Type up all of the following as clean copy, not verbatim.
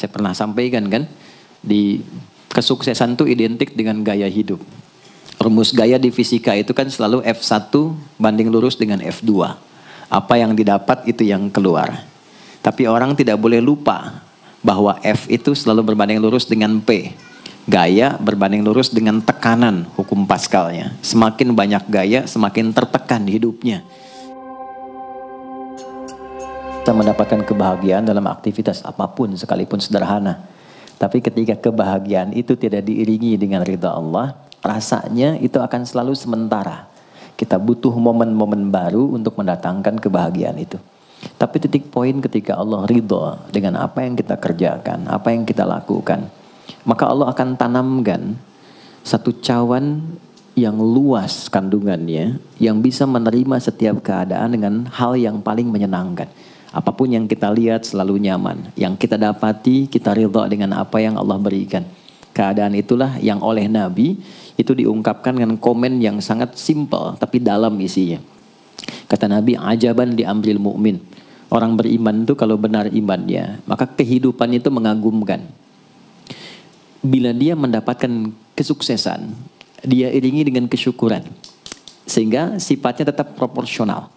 Saya pernah sampaikan kan, di kesuksesan itu identik dengan gaya hidup. Rumus gaya di fisika itu kan selalu F1 banding lurus dengan F2. Apa yang didapat itu yang keluar. Tapi orang tidak boleh lupa bahwa F itu selalu berbanding lurus dengan P. Gaya berbanding lurus dengan tekanan, hukum Pascalnya. Semakin banyak gaya, semakin tertekan hidupnya. Kita mendapatkan kebahagiaan dalam aktivitas apapun sekalipun sederhana. Tapi ketika kebahagiaan itu tidak diiringi dengan ridha Allah, rasanya itu akan selalu sementara. Kita butuh momen-momen baru untuk mendatangkan kebahagiaan itu. Tapi titik poin ketika Allah ridha dengan apa yang kita kerjakan, apa yang kita lakukan, maka Allah akan tanamkan satu cawan yang luas kandungannya, yang bisa menerima setiap keadaan dengan hal yang paling menyenangkan. Apapun yang kita lihat selalu nyaman. Yang kita dapati, kita ridha dengan apa yang Allah berikan. Keadaan itulah yang oleh Nabi itu diungkapkan dengan komen yang sangat simpel tapi dalam isinya. Kata Nabi, ajaban di amril mu'min. Orang beriman itu kalau benar imannya, maka kehidupan itu mengagumkan. Bila dia mendapatkan kesuksesan, dia iringi dengan kesyukuran. Sehingga sifatnya tetap proporsional.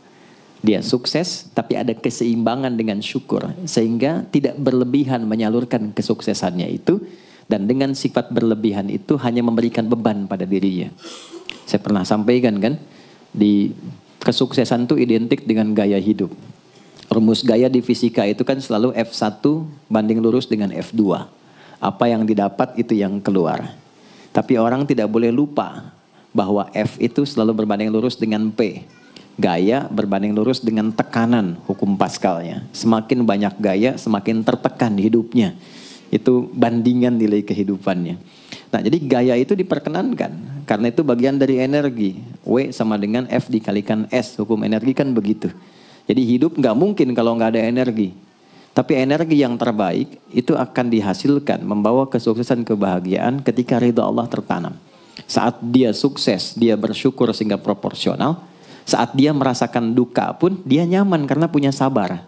Dia sukses, tapi ada keseimbangan dengan syukur. Sehingga tidak berlebihan menyalurkan kesuksesannya itu. Dan dengan sifat berlebihan itu hanya memberikan beban pada dirinya. Saya pernah sampaikan kan, di kesuksesan itu identik dengan gaya hidup. Rumus gaya di fisika itu kan selalu F1 banding lurus dengan F2. Apa yang didapat itu yang keluar. Tapi orang tidak boleh lupa bahwa F itu selalu berbanding lurus dengan P. Gaya berbanding lurus dengan tekanan, hukum Pascalnya. Semakin banyak gaya, semakin tertekan hidupnya. Itu bandingan nilai kehidupannya. Nah, jadi gaya itu diperkenankan. Karena itu bagian dari energi. W sama dengan F dikalikan S. Hukum energi kan begitu. Jadi hidup nggak mungkin kalau nggak ada energi. Tapi energi yang terbaik itu akan dihasilkan, membawa kesuksesan kebahagiaan ketika ridha Allah tertanam. Saat dia sukses, dia bersyukur sehingga proporsional. Saat dia merasakan duka pun, dia nyaman karena punya sabar.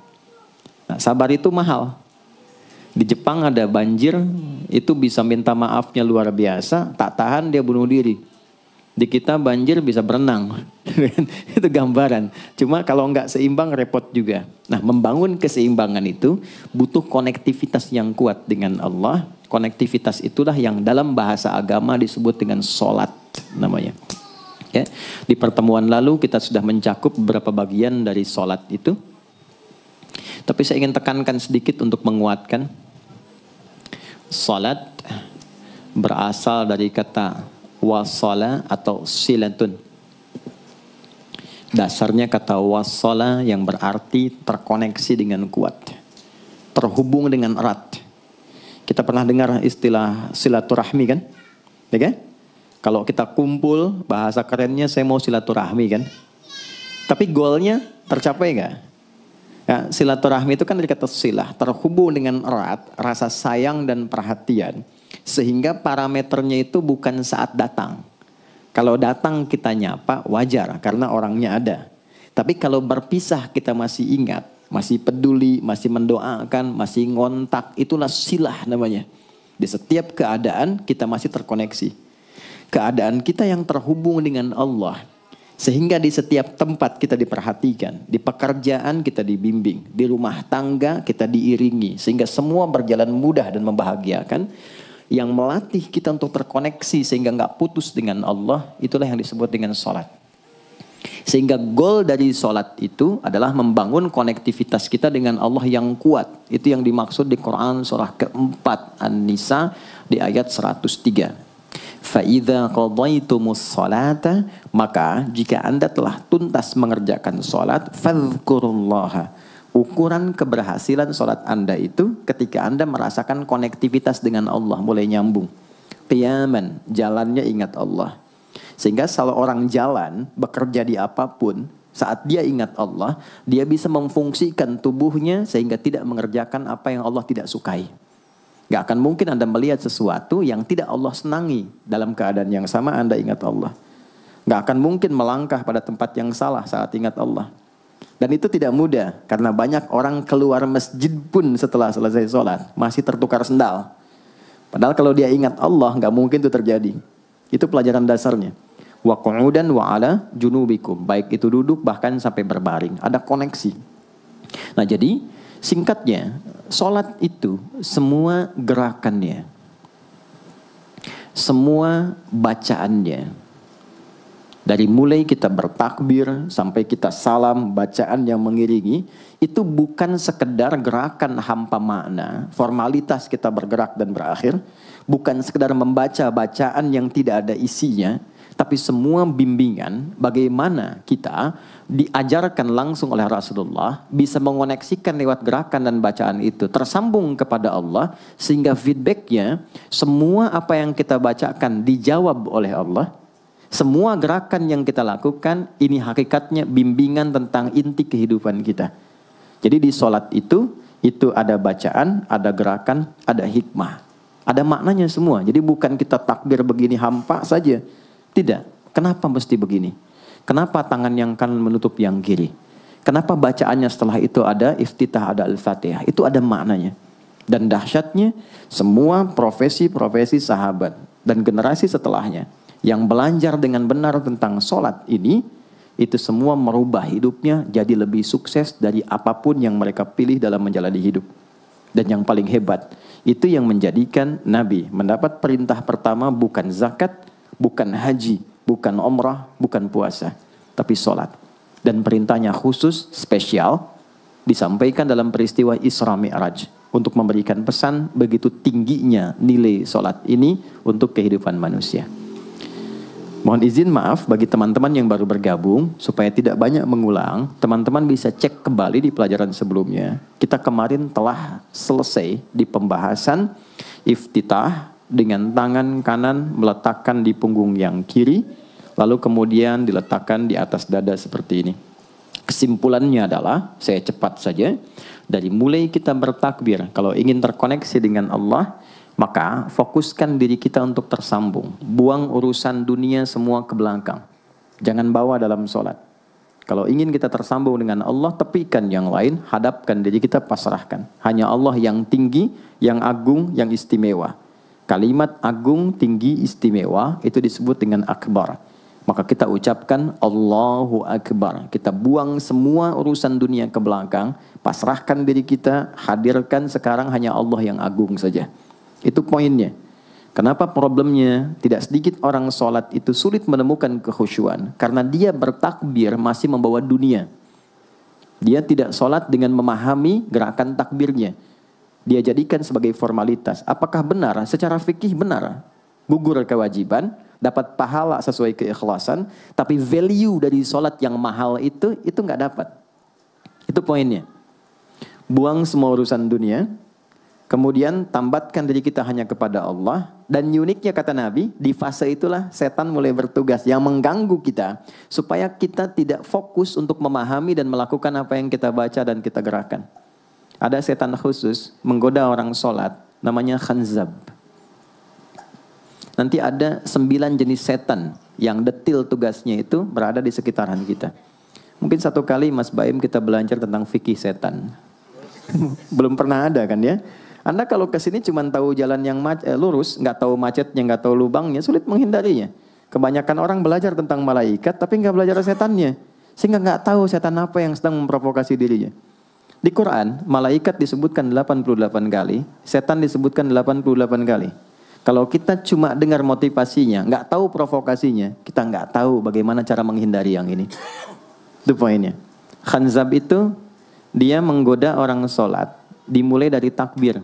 Nah, sabar itu mahal. Di Jepang ada banjir, itu bisa minta maafnya luar biasa, tak tahan dia bunuh diri. Di kita banjir bisa berenang. Itu gambaran. Cuma kalau nggak seimbang repot juga. Nah, membangun keseimbangan itu butuh konektivitas yang kuat dengan Allah. Konektivitas itulah yang dalam bahasa agama disebut dengan sholat namanya. Ya, di pertemuan lalu kita sudah mencakup beberapa bagian dari sholat itu. Tapi saya ingin tekankan sedikit untuk menguatkan. Sholat berasal dari kata wasala atau silatun. Dasarnya kata wasala yang berarti terkoneksi dengan kuat. Terhubung dengan erat. Kita pernah dengar istilah silaturahmi kan? Ya kan? Kalau kita kumpul, bahasa kerennya saya mau silaturahmi kan. Tapi goalnya tercapai nggak? Ya, silaturahmi itu kan dari kata silah, terhubung dengan erat, rasa sayang dan perhatian. Sehingga parameternya itu bukan saat datang. Kalau datang kita nyapa, wajar karena orangnya ada. Tapi kalau berpisah kita masih ingat, masih peduli, masih mendoakan, masih ngontak, itulah silah namanya. Di setiap keadaan kita masih terkoneksi. Keadaan kita yang terhubung dengan Allah. Sehingga di setiap tempat kita diperhatikan. Di pekerjaan kita dibimbing. Di rumah tangga kita diiringi. Sehingga semua berjalan mudah dan membahagiakan. Yang melatih kita untuk terkoneksi sehingga nggak putus dengan Allah. Itulah yang disebut dengan sholat. Sehingga goal dari sholat itu adalah membangun konektivitas kita dengan Allah yang kuat. Itu yang dimaksud di Quran surah keempat An-Nisa di ayat 103. فَإِذَا قَضَيْتُمُ الصَّلَاةَ maka jika anda telah tuntas mengerjakan sholat, فَاذْكُرُوا اللَّهَ. Ukuran keberhasilan sholat anda itu ketika anda merasakan konektivitas dengan Allah mulai nyambung. Qiyaman, jalannya ingat Allah. Sehingga kalau orang jalan, bekerja di apapun, saat dia ingat Allah, dia bisa memfungsikan tubuhnya sehingga tidak mengerjakan apa yang Allah tidak sukai. Gak akan mungkin Anda melihat sesuatu yang tidak Allah senangi. Dalam keadaan yang sama Anda ingat Allah. Gak akan mungkin melangkah pada tempat yang salah saat ingat Allah. Dan itu tidak mudah, karena banyak orang keluar masjid pun setelah selesai sholat, masih tertukar sendal. Padahal kalau dia ingat Allah, nggak mungkin itu terjadi. Itu pelajaran dasarnya. Wa qu'udan wa ala junubikum. Baik itu duduk, bahkan sampai berbaring. Ada koneksi. Nah jadi, singkatnya, sholat itu semua gerakannya, semua bacaannya, dari mulai kita bertakbir sampai kita salam, bacaan yang mengiringi, itu bukan sekedar gerakan hampa makna, formalitas kita bergerak dan berakhir, bukan sekedar membaca bacaan yang tidak ada isinya, tapi semua bimbingan bagaimana kita diajarkan langsung oleh Rasulullah bisa mengoneksikan lewat gerakan dan bacaan itu tersambung kepada Allah, sehingga feedbacknya semua apa yang kita bacakan dijawab oleh Allah. Semua gerakan yang kita lakukan ini hakikatnya bimbingan tentang inti kehidupan kita. Jadi di sholat itu ada bacaan, ada gerakan, ada hikmah, ada maknanya semua. Jadi bukan kita takbir begini hampa saja. Tidak. Kenapa mesti begini? Kenapa tangan yang kanan menutup yang kiri? Kenapa bacaannya setelah itu ada iftitah, ada al-fatihah? Itu ada maknanya. Dan dahsyatnya semua profesi-profesi sahabat dan generasi setelahnya yang belajar dengan benar tentang sholat ini, itu semua merubah hidupnya jadi lebih sukses dari apapun yang mereka pilih dalam menjalani hidup. Dan yang paling hebat, itu yang menjadikan Nabi mendapat perintah pertama bukan zakat, bukan haji, bukan umrah, bukan puasa, tapi sholat. Dan perintahnya khusus, spesial, disampaikan dalam peristiwa Isra Mi'raj untuk memberikan pesan begitu tingginya nilai sholat ini untuk kehidupan manusia. Mohon izin maaf bagi teman-teman yang baru bergabung, supaya tidak banyak mengulang, teman-teman bisa cek kembali di pelajaran sebelumnya. Kita kemarin telah selesai di pembahasan iftitah dengan tangan kanan meletakkan di punggung yang kiri, lalu kemudian diletakkan di atas dada seperti ini. Kesimpulannya adalah, saya cepat saja, dari mulai kita bertakbir, kalau ingin terkoneksi dengan Allah, maka fokuskan diri kita untuk tersambung. Buang urusan dunia semua ke belakang. Jangan bawa dalam sholat. Kalau ingin kita tersambung dengan Allah, tepikan yang lain, hadapkan diri kita, pasrahkan. Hanya Allah yang tinggi, yang agung, yang istimewa. Kalimat agung, tinggi, istimewa, itu disebut dengan akbar. Maka kita ucapkan Allahu Akbar. Kita buang semua urusan dunia ke belakang, pasrahkan diri kita, hadirkan sekarang hanya Allah yang agung saja. Itu poinnya. Kenapa problemnya tidak sedikit orang sholat itu sulit menemukan kekhusyuan? Karena dia bertakbir masih membawa dunia. Dia tidak sholat dengan memahami gerakan takbirnya. Dia jadikan sebagai formalitas. Apakah benar? Secara fikih benar. Gugur kewajiban, dapat pahala sesuai keikhlasan, tapi value dari sholat yang mahal itu nggak dapat. Itu poinnya. Buang semua urusan dunia. Kemudian tambatkan diri kita hanya kepada Allah. Dan uniknya kata Nabi, di fase itulah setan mulai bertugas yang mengganggu kita. Supaya kita tidak fokus untuk memahami dan melakukan apa yang kita baca dan kita gerakan. Ada setan khusus menggoda orang sholat, namanya khanzab. Nanti ada 9 jenis setan yang detil tugasnya itu berada di sekitaran kita. Mungkin satu kali Mas Baim kita belajar tentang fikih setan. Belum pernah ada kan ya? Anda kalau kesini cuma tahu jalan yang lurus, nggak tahu macetnya, nggak tahu lubangnya, sulit menghindarinya. Kebanyakan orang belajar tentang malaikat, tapi nggak belajar setannya. Sehingga nggak tahu setan apa yang sedang memprovokasi dirinya. Di Quran, malaikat disebutkan 88 kali, setan disebutkan 88 kali. Kalau kita cuma dengar motivasinya, nggak tahu provokasinya, kita nggak tahu bagaimana cara menghindari yang ini. Itu poinnya. Khanzab itu, dia menggoda orang sholat, dimulai dari takbir.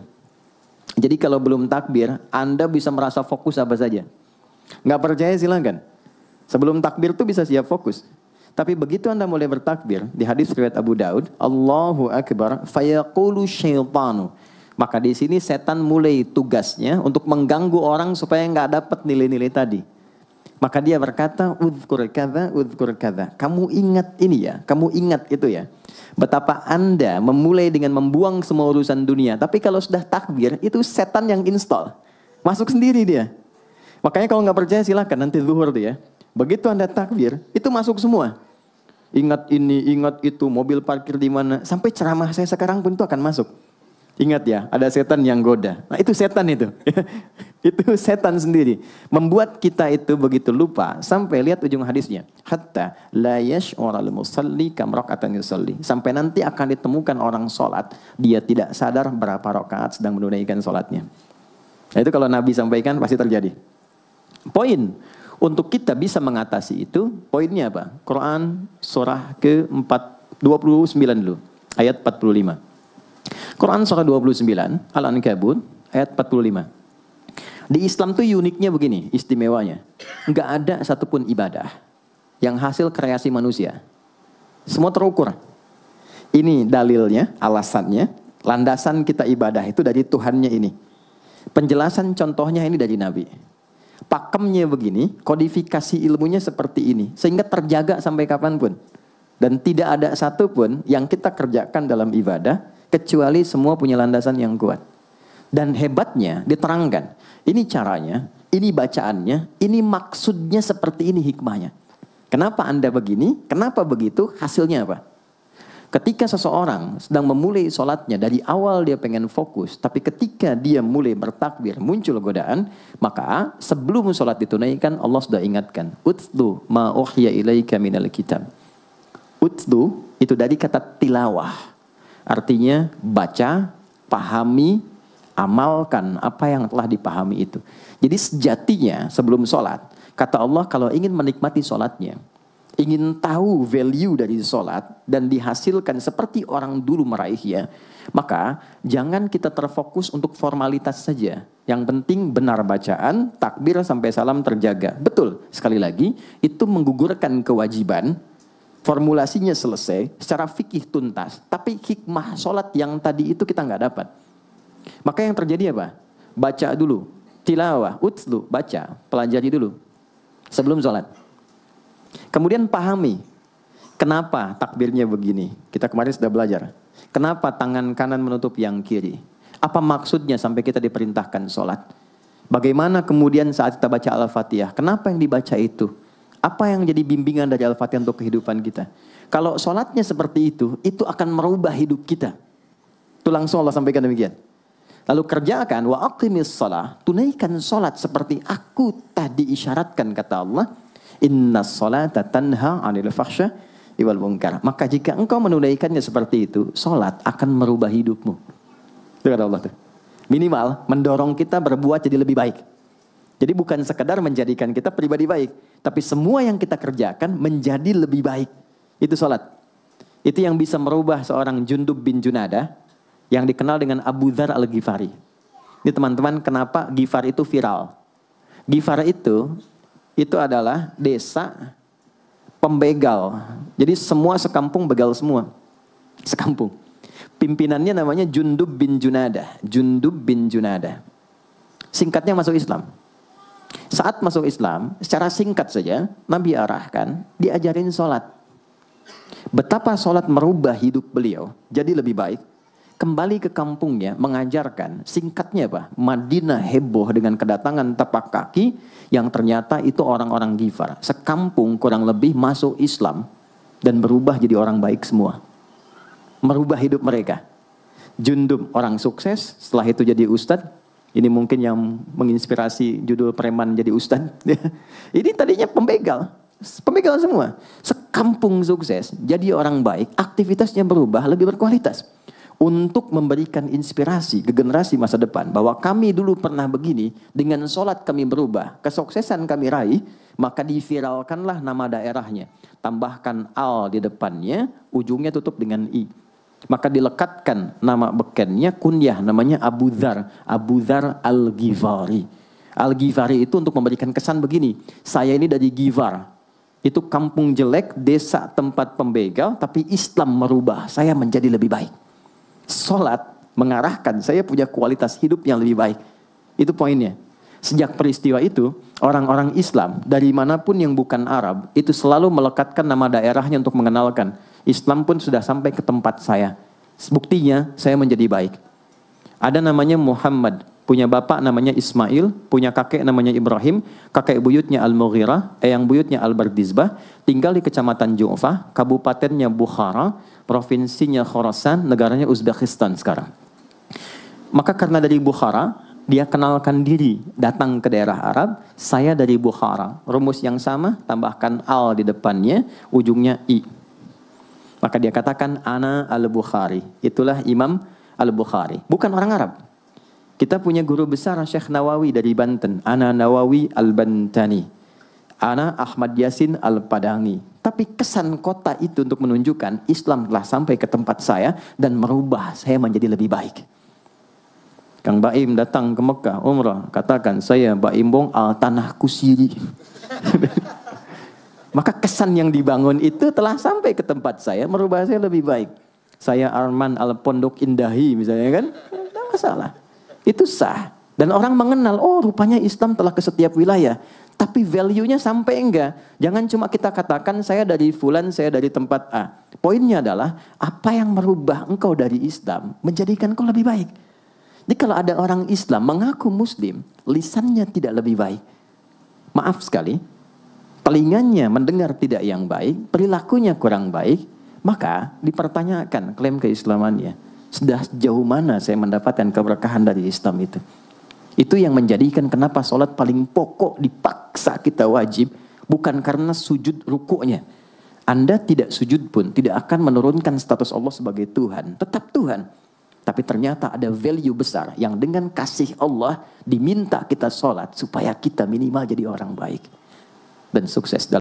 Jadi kalau belum takbir, Anda bisa merasa fokus apa saja. Nggak percaya silakan. Sebelum takbir tuh bisa siap fokus. Tapi begitu Anda mulai bertakbir, di hadis riwayat Abu Daud, Allahu Akbar, fayaqulu syaitanu. Maka di sini setan mulai tugasnya untuk mengganggu orang supaya nggak dapat nilai-nilai tadi. Maka dia berkata, udhkur kadza. Kamu ingat ini ya, kamu ingat itu ya. Betapa Anda memulai dengan membuang semua urusan dunia. Tapi kalau sudah takbir, itu setan yang install. Masuk sendiri dia. Makanya kalau nggak percaya silakan nanti zuhur tuh ya. Begitu Anda takbir, itu masuk semua. ingat ini, ingat itu, mobil parkir di mana. Sampai ceramah saya sekarang pun itu akan masuk. Ingat ya, ada setan yang goda. Nah itu setan itu. Itu setan sendiri. Membuat kita itu begitu lupa. Sampai lihat ujung hadisnya. Hatta la yash'ural musalli kam raka'atan yusalli. Sampai nanti akan ditemukan orang sholat. Dia tidak sadar berapa rakaat sedang menunaikan sholatnya. Nah itu kalau Nabi sampaikan pasti terjadi. Poin untuk kita bisa mengatasi itu, poinnya apa? Quran surah ke-29 dulu. Ayat 45. Quran surah 29, Al-Ankabut, ayat 45. Di Islam tuh uniknya begini, istimewanya. Enggak ada satupun ibadah yang hasil kreasi manusia. Semua terukur. Ini dalilnya, alasannya, landasan kita ibadah itu dari Tuhannya ini. Penjelasan contohnya ini dari Nabi. Pakemnya begini, kodifikasi ilmunya seperti ini. Sehingga terjaga sampai kapanpun. Dan tidak ada satupun yang kita kerjakan dalam ibadah kecuali semua punya landasan yang kuat. Dan hebatnya diterangkan. Ini caranya, ini bacaannya, ini maksudnya seperti ini hikmahnya. Kenapa Anda begini? Kenapa begitu? Hasilnya apa? Ketika seseorang sedang memulai sholatnya, dari awal dia pengen fokus. Tapi ketika dia mulai bertakbir, muncul godaan. Maka sebelum sholat ditunaikan, Allah sudah ingatkan. Utlu ma uhya ilaika minal kitab. Utlu itu dari kata tilawah. Artinya baca, pahami, amalkan apa yang telah dipahami itu. Jadi sejatinya sebelum sholat, kata Allah kalau ingin menikmati sholatnya, ingin tahu value dari sholat dan dihasilkan seperti orang dulu meraihnya, maka jangan kita terfokus untuk formalitas saja. Yang penting benar bacaan, takbir sampai salam terjaga. Betul, sekali lagi, itu menggugurkan kewajiban. Formulasinya selesai, secara fikih tuntas. Tapi hikmah sholat yang tadi itu kita nggak dapat. Maka yang terjadi apa? Baca dulu. Tilawah, utlu, baca. Pelajari dulu. Sebelum sholat. Kemudian pahami. Kenapa takbirnya begini? Kita kemarin sudah belajar. Kenapa tangan kanan menutup yang kiri? Apa maksudnya sampai kita diperintahkan sholat? Bagaimana kemudian saat kita baca Al-Fatihah? Kenapa yang dibaca itu? Apa yang jadi bimbingan dari Al-Fatihah untuk kehidupan kita? Kalau sholatnya seperti itu akan merubah hidup kita. Itu langsung Allah sampaikan demikian. Lalu kerjakan, wa aqimis shalah, tunaikan sholat seperti aku tadi isyaratkan, kata Allah. Inna sholata tanha 'anil fahsya wal munkar. Maka jika engkau menunaikannya seperti itu, sholat akan merubah hidupmu. Itu kata Allah tuh. Minimal mendorong kita berbuat jadi lebih baik. Jadi bukan sekedar menjadikan kita pribadi baik, tapi semua yang kita kerjakan menjadi lebih baik. Itu sholat. Itu yang bisa merubah seorang Jundub bin Junadah yang dikenal dengan Abu Dzar Al-Ghifari. Ini teman-teman, kenapa Ghifar itu viral? Ghifar itu adalah desa pembegal. Jadi semua sekampung begal semua. Sekampung. Pimpinannya namanya Jundub bin Junadah. Jundub bin Junadah. Singkatnya masuk Islam. Saat masuk Islam, secara singkat saja, Nabi arahkan, diajarin sholat. Betapa sholat merubah hidup beliau, jadi lebih baik. Kembali ke kampungnya, mengajarkan, singkatnya apa? Madinah heboh dengan kedatangan tapak kaki, yang ternyata itu orang-orang Ghifar. Sekampung kurang lebih masuk Islam, dan berubah jadi orang baik semua. Merubah hidup mereka. Jundub orang sukses, setelah itu jadi ustadz. Ini mungkin yang menginspirasi judul preman jadi ustadz. Ini tadinya pembegal. Pembegal semua. Sekampung sukses, jadi orang baik, aktivitasnya berubah, lebih berkualitas. Untuk memberikan inspirasi ke generasi masa depan. Bahwa kami dulu pernah begini, dengan sholat kami berubah. Kesuksesan kami raih, maka diviralkanlah nama daerahnya. Tambahkan al di depannya, ujungnya tutup dengan i. Maka dilekatkan nama bekennya, kunyah namanya Abu Dzar. Abu Dzar Al-Ghifari. Al-Ghifari itu untuk memberikan kesan begini. Saya ini dari Ghifar. Itu kampung jelek, desa tempat pembegal, tapi Islam merubah. Saya menjadi lebih baik. Sholat mengarahkan saya punya kualitas hidup yang lebih baik. Itu poinnya. Sejak peristiwa itu, orang-orang Islam dari manapun yang bukan Arab, itu selalu melekatkan nama daerahnya untuk mengenalkan. Islam pun sudah sampai ke tempat saya. Buktinya saya menjadi baik. Ada namanya Muhammad punya bapak namanya Ismail, punya kakek namanya Ibrahim, kakek buyutnya Al-Mughirah, eyang buyutnya Al-Bardizbah, tinggal di kecamatan Ju'fah, kabupatennya Bukhara, provinsinya Khorasan, negaranya Uzbekistan sekarang. Maka karena dari Bukhara, dia kenalkan diri, datang ke daerah Arab, saya dari Bukhara. Rumus yang sama, tambahkan al di depannya, ujungnya i. Maka dia katakan, ana al-Bukhari. Itulah Imam al-Bukhari. Bukan orang Arab. Kita punya guru besar Syekh Nawawi dari Banten. Ana Nawawi al-Bantani. Ana Ahmad Yasin al-Padangi. Tapi kesan kota itu untuk menunjukkan Islam telah sampai ke tempat saya dan merubah saya menjadi lebih baik. Kang Baim datang ke Mekah umrah, katakan saya Baim Bong al tanah kusiri. Maka kesan yang dibangun itu telah sampai ke tempat saya, merubah saya lebih baik. Saya Arman al Pondok Indahi misalnya kan, tidak masalah. Itu sah. Dan orang mengenal, oh rupanya Islam telah ke setiap wilayah. Tapi value-nya sampai enggak. Jangan cuma kita katakan saya dari fulan, saya dari tempat A. Poinnya adalah, apa yang merubah engkau dari Islam, menjadikan engkau lebih baik. Jadi kalau ada orang Islam mengaku Muslim, lisannya tidak lebih baik. Maaf sekali, telinganya mendengar tidak yang baik, perilakunya kurang baik, maka dipertanyakan klaim keislamannya. Sudah sejauh mana saya mendapatkan keberkahan dari Islam itu? Itu yang menjadikan kenapa sholat paling pokok dipaksa kita wajib, bukan karena sujud rukuknya. Anda tidak sujud pun tidak akan menurunkan status Allah sebagai Tuhan, tetap Tuhan. Tapi ternyata ada value besar yang dengan kasih Allah diminta kita sholat supaya kita minimal jadi orang baik dan sukses dalam